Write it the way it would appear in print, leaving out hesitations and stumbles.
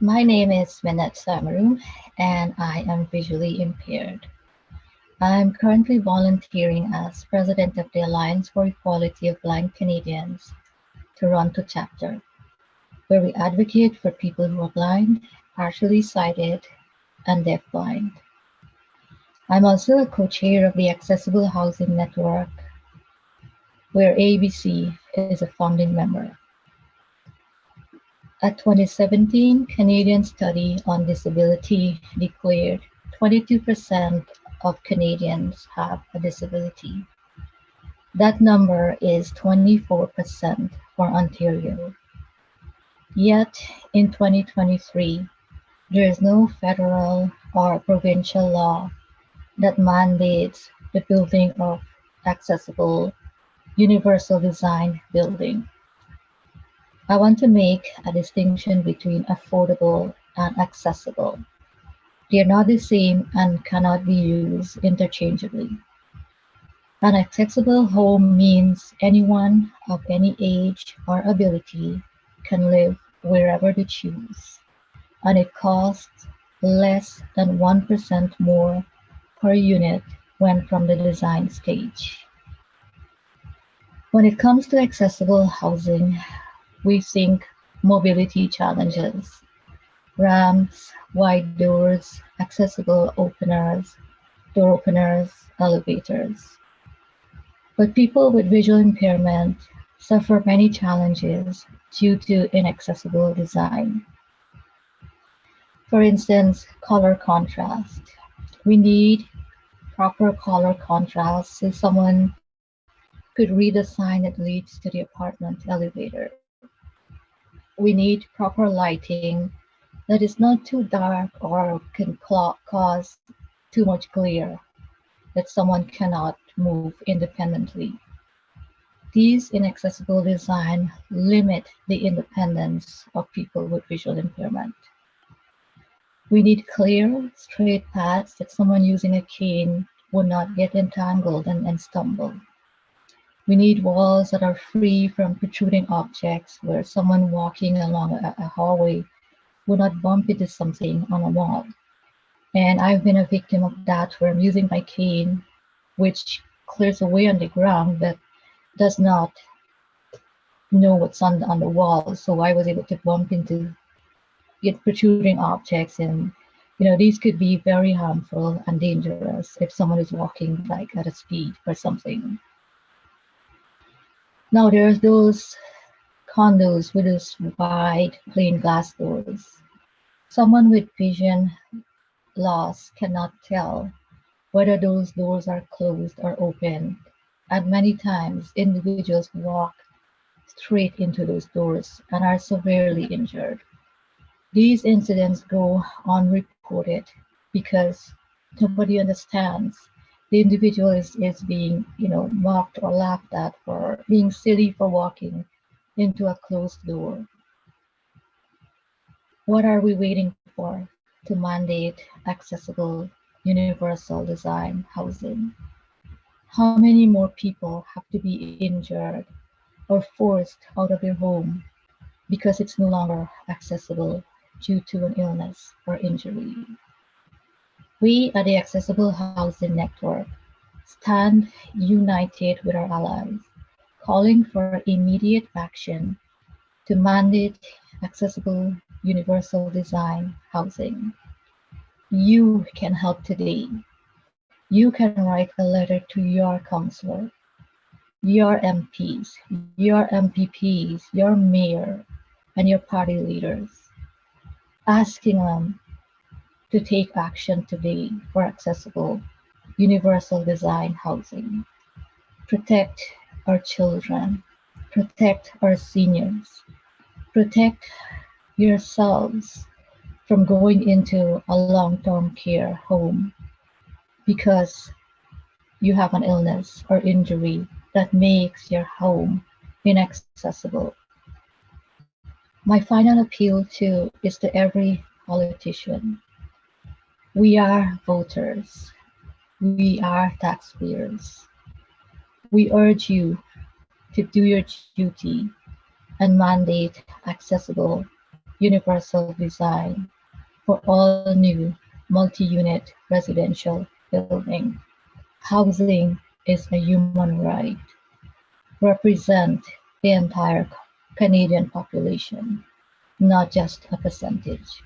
My name is Minette Samaroo, and I am visually impaired. I'm currently volunteering as president of the Alliance for Equality of Blind Canadians, Toronto chapter, where we advocate for people who are blind, partially sighted, and deafblind. I'm also a co-chair of the Accessible Housing Network, where ABC is a founding member. A 2017 Canadian study on disability declared 22% of Canadians have a disability. That number is 24% for Ontario. Yet in 2023, there is no federal or provincial law that mandates the building of accessible, universal design building. I want to make a distinction between affordable and accessible. They are not the same and cannot be used interchangeably. An accessible home means anyone of any age or ability can live wherever they choose, and it costs less than 1% more per unit when from the design stage. When it comes to accessible housing, we think mobility challenges, ramps, wide doors, accessible openers, door openers, elevators. But people with visual impairment suffer many challenges due to inaccessible design. For instance, color contrast. We need proper color contrast so someone could read the sign that leads to the apartment elevator. We need proper lighting that is not too dark or can cause too much glare that someone cannot move independently. These inaccessible design limit the independence of people with visual impairment. We need clear, straight paths that someone using a cane would not get entangled and stumble. We need walls that are free from protruding objects where someone walking along a hallway would not bump into something on a wall. And I've been a victim of that where I'm using my cane, which clears away on the ground but does not know what's on the wall. So I was able to bump into protruding objects, and these could be very harmful and dangerous if someone is walking like at a speed or something. Now there's those condos with those wide plain glass doors. Someone with vision loss cannot tell whether those doors are closed or open, and many times individuals walk straight into those doors and are severely injured. These incidents go unreported because nobody understands. The individual is being, mocked or laughed at for being silly for walking into a closed door. What are we waiting for to mandate accessible, universal design housing? How many more people have to be injured or forced out of their home because it's no longer accessible due to an illness or injury? We at the Accessible Housing Network stand united with our allies, calling for immediate action to mandate accessible universal design housing. You can help today. You can write a letter to your councillor, your MPs, your MPPs, your mayor, and your party leaders, asking them to take action today for accessible, universal design housing. Protect our children, protect our seniors, protect yourselves from going into a long-term care home because you have an illness or injury that makes your home inaccessible. My final appeal is to every politician. We are voters. We are taxpayers. We urge you to do your duty and mandate accessible, universal design for all new multi-unit residential building. Housing is a human right, represent the entire Canadian population, not just a percentage.